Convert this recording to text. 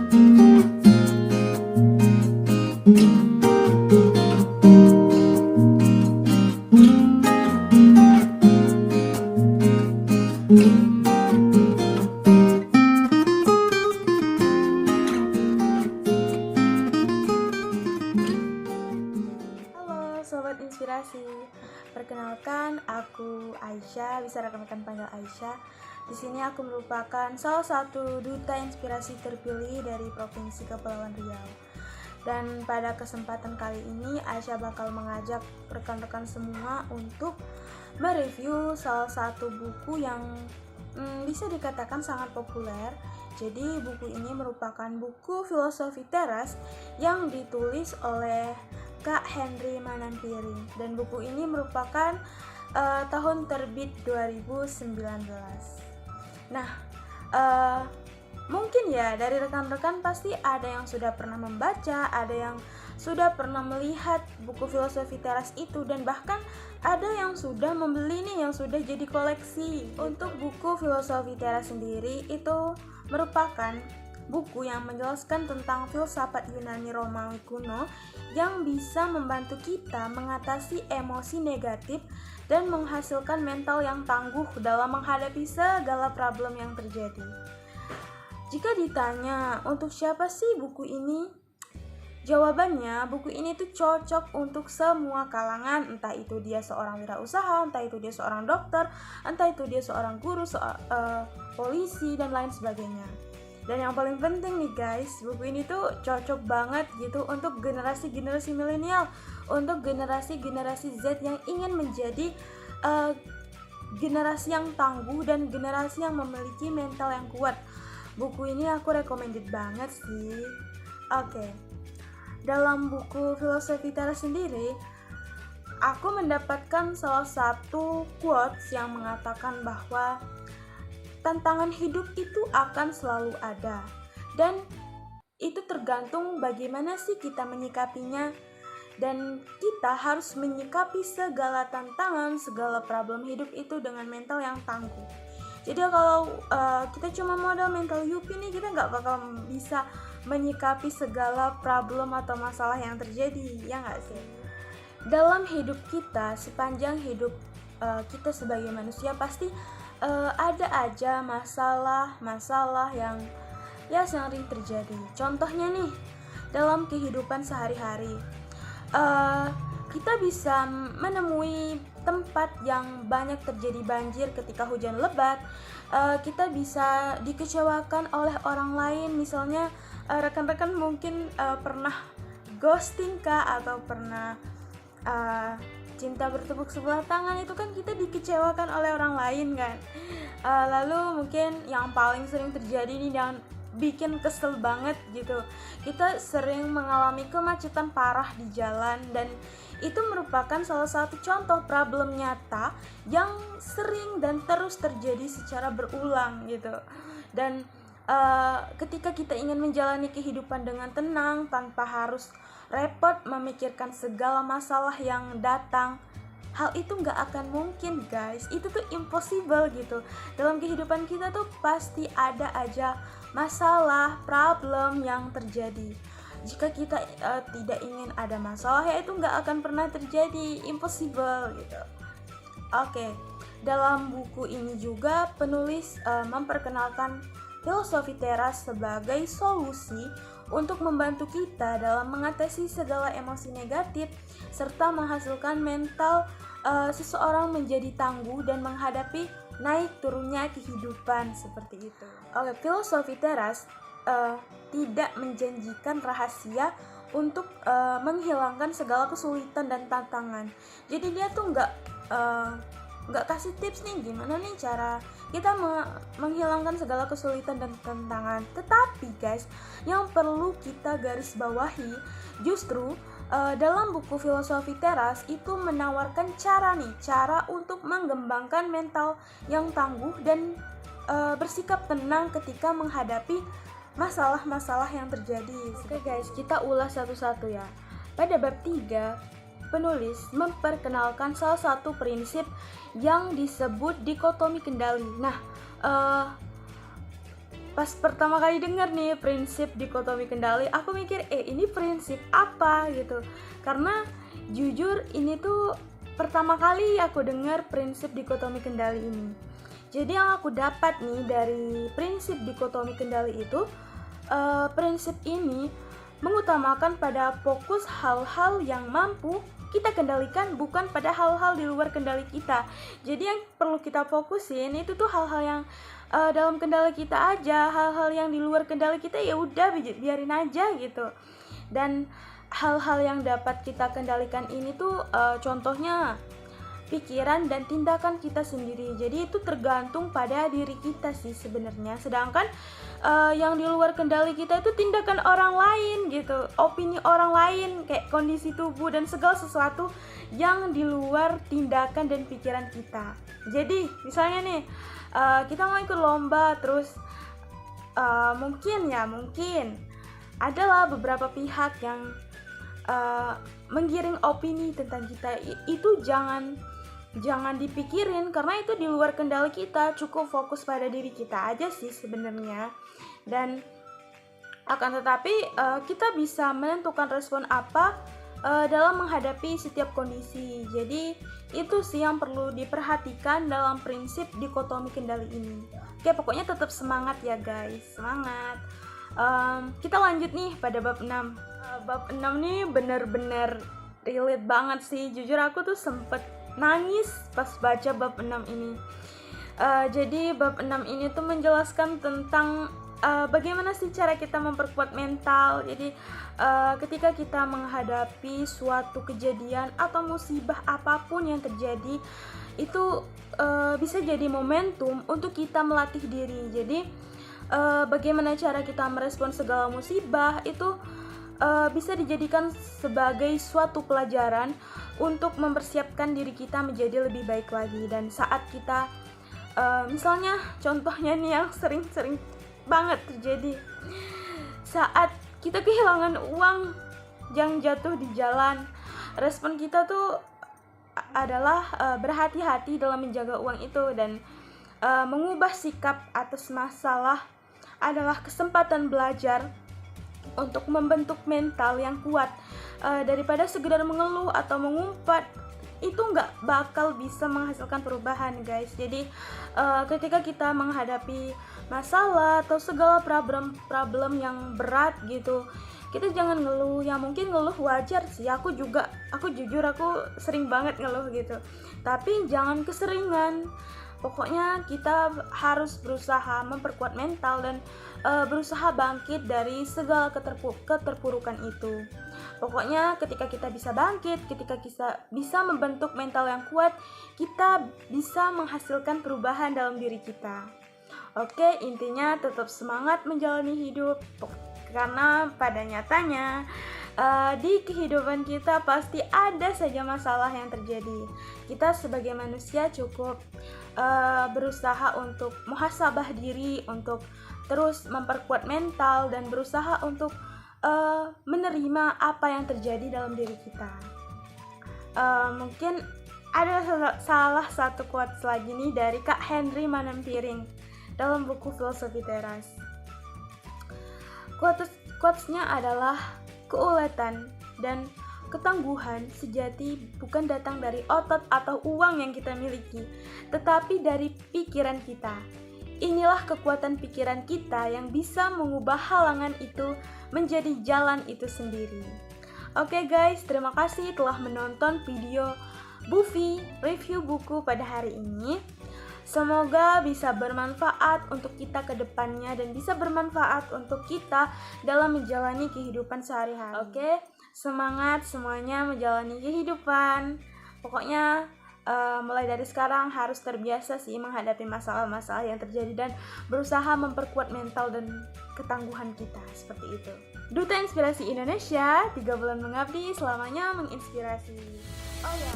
Sobat Inspirasi, perkenalkan aku Aisyah, bisa rekan-rekan panggil Aisyah. Di sini aku merupakan salah satu duta inspirasi terpilih dari Provinsi Kepulauan Riau. Dan pada kesempatan kali ini Aisyah bakal mengajak rekan-rekan semua untuk mereview salah satu buku yang bisa dikatakan sangat populer. Jadi buku ini merupakan buku filosofi teras yang ditulis oleh Kak Henry Manantiring, dan buku ini merupakan tahun terbit 2019. Nah, mungkin ya dari rekan-rekan pasti ada yang sudah pernah membaca, ada yang sudah pernah melihat buku filosofi teras itu, dan bahkan ada yang sudah membeli nih, yang sudah jadi koleksi. Untuk buku filosofi teras sendiri itu merupakan buku yang menjelaskan tentang filsafat Yunani Romawi kuno yang bisa membantu kita mengatasi emosi negatif dan menghasilkan mental yang tangguh dalam menghadapi segala problem yang terjadi. Jika ditanya untuk siapa sih buku ini? Jawabannya, buku ini tuh cocok untuk semua kalangan, entah itu dia seorang wirausaha, entah itu dia seorang dokter, entah itu dia seorang guru, polisi, dan lain sebagainya. Dan yang paling penting nih guys, buku ini tuh cocok banget gitu untuk generasi-generasi milenial, untuk generasi-generasi Z yang ingin menjadi generasi yang tangguh dan generasi yang memiliki mental yang kuat. Buku ini aku recommended banget sih. Oke. Dalam buku filosofi teras sendiri, aku mendapatkan salah satu quotes yang mengatakan bahwa tantangan hidup itu akan selalu ada, dan itu tergantung bagaimana sih kita menyikapinya, dan kita harus menyikapi segala tantangan, segala problem hidup itu dengan mental yang tangguh. Jadi kalau kita cuma modal mental yupi nih, kita nggak bakal bisa menyikapi segala problem atau masalah yang terjadi, ya nggak sih? Dalam hidup kita, sepanjang hidup kita sebagai manusia pasti ada aja masalah yang ya sering terjadi. Contohnya nih, dalam kehidupan sehari-hari kita bisa menemui tempat yang banyak terjadi banjir ketika hujan lebat. Kita bisa dikecewakan oleh orang lain, misalnya rekan-rekan mungkin pernah ghosting kah, atau pernah cinta bertepuk sebelah tangan, itu kan kita dikecewakan oleh orang lain kan. Lalu mungkin yang paling sering terjadi nih dan bikin kesel banget gitu, kita sering mengalami kemacetan parah di jalan, dan itu merupakan salah satu contoh problem nyata yang sering dan terus terjadi secara berulang gitu. Dan ketika kita ingin menjalani kehidupan dengan tenang tanpa harus repot memikirkan segala masalah yang datang, hal itu nggak akan mungkin guys. Itu tuh impossible gitu. Dalam kehidupan kita tuh pasti ada aja masalah, problem yang terjadi. Jika kita tidak ingin ada masalah, ya itu nggak akan pernah terjadi, impossible gitu. Oke. Dalam buku ini juga penulis memperkenalkan filosofi teras sebagai solusi untuk membantu kita dalam mengatasi segala emosi negatif serta menghasilkan mental seseorang menjadi tangguh dan menghadapi naik turunnya kehidupan seperti itu. Oke, filosofi teras tidak menjanjikan rahasia untuk menghilangkan segala kesulitan dan tantangan. Jadi dia tuh nggak kasih tips nih gimana nih cara kita menghilangkan segala kesulitan dan tantangan. Tetapi guys, yang perlu kita garis bawahi justru dalam buku filosofi teras itu menawarkan cara untuk mengembangkan mental yang tangguh dan bersikap tenang ketika menghadapi masalah-masalah yang terjadi. Oke guys, kita ulas satu-satu ya. Pada bab 3, penulis memperkenalkan salah satu prinsip yang disebut dikotomi kendali. Nah, pas pertama kali denger nih prinsip dikotomi kendali, aku mikir ini prinsip apa gitu. Karena jujur ini tuh pertama kali aku dengar prinsip dikotomi kendali ini. Jadi yang aku dapat nih dari prinsip dikotomi kendali itu, prinsip ini mengutamakan pada fokus hal-hal yang mampu kita kendalikan, bukan pada hal-hal di luar kendali kita. Jadi yang perlu kita fokusin itu tuh hal-hal yang dalam kendali kita aja. Hal-hal yang di luar kendali kita ya udah biarin aja gitu. Dan hal-hal yang dapat kita kendalikan ini tuh contohnya pikiran dan tindakan kita sendiri. Jadi itu tergantung pada diri kita sih sebenarnya. Sedangkan yang di luar kendali kita itu tindakan orang lain gitu, opini orang lain, kayak kondisi tubuh dan segala sesuatu yang di luar tindakan dan pikiran kita. Jadi misalnya nih kita mau ikut lomba, terus mungkin adalah beberapa pihak yang menggiring opini tentang kita. Itu jangan dipikirin, karena itu di luar kendali kita. Cukup fokus pada diri kita aja sih sebenarnya. Dan akan tetapi kita bisa menentukan respon apa dalam menghadapi setiap kondisi. Jadi itu sih yang perlu diperhatikan dalam prinsip dikotomi kendali ini. Oke, pokoknya tetap semangat ya guys, semangat. Kita lanjut nih pada bab 6. Bab 6 nih bener-bener relate banget sih. Jujur aku tuh sempet nangis pas baca bab 6 ini. Jadi bab 6 ini tuh menjelaskan tentang bagaimana sih cara kita memperkuat mental. Jadi ketika kita menghadapi suatu kejadian atau musibah apapun yang terjadi, itu bisa jadi momentum untuk kita melatih diri. Jadi bagaimana cara kita merespon segala musibah itu bisa dijadikan sebagai suatu pelajaran untuk mempersiapkan diri kita menjadi lebih baik lagi. Dan saat kita misalnya contohnya nih yang sering banget terjadi, saat kita kehilangan uang yang jatuh di jalan, respon kita tuh adalah berhati-hati dalam menjaga uang itu. Dan mengubah sikap atas masalah adalah kesempatan belajar untuk membentuk mental yang kuat. Daripada sekedar mengeluh atau mengumpat, itu nggak bakal bisa menghasilkan perubahan guys. Jadi ketika kita menghadapi masalah atau segala problem yang berat gitu, kita jangan ngeluh. Ya mungkin ngeluh wajar sih, aku jujur aku sering banget ngeluh gitu, tapi jangan keseringan. Pokoknya kita harus berusaha memperkuat mental dan berusaha bangkit dari segala keterpurukan itu. Pokoknya ketika kita bisa bangkit, ketika kita bisa membentuk mental yang kuat, kita bisa menghasilkan perubahan dalam diri kita. Oke, intinya tetap semangat menjalani hidup, karena pada nyatanya di kehidupan kita pasti ada saja masalah yang terjadi. Kita sebagai manusia cukup berusaha untuk muhasabah diri, untuk terus memperkuat mental dan berusaha untuk menerima apa yang terjadi dalam diri kita. Mungkin ada salah satu quotes lagi nih dari Kak Henry Manampiring dalam buku Filosofi Teras. Quotesnya adalah, keuletan dan ketangguhan sejati bukan datang dari otot atau uang yang kita miliki, tetapi dari pikiran kita. Inilah kekuatan pikiran kita yang bisa mengubah halangan itu menjadi jalan itu sendiri. Oke guys, terima kasih telah menonton video Buffy review buku pada hari ini. Semoga bisa bermanfaat untuk kita ke depannya dan bisa bermanfaat untuk kita dalam menjalani kehidupan sehari-hari. Oke, semangat semuanya menjalani kehidupan. Pokoknya mulai dari sekarang harus terbiasa sih menghadapi masalah-masalah yang terjadi dan berusaha memperkuat mental dan ketangguhan kita, seperti itu. Duta Inspirasi Indonesia, 3 bulan mengabdi, selamanya menginspirasi. Oh ya.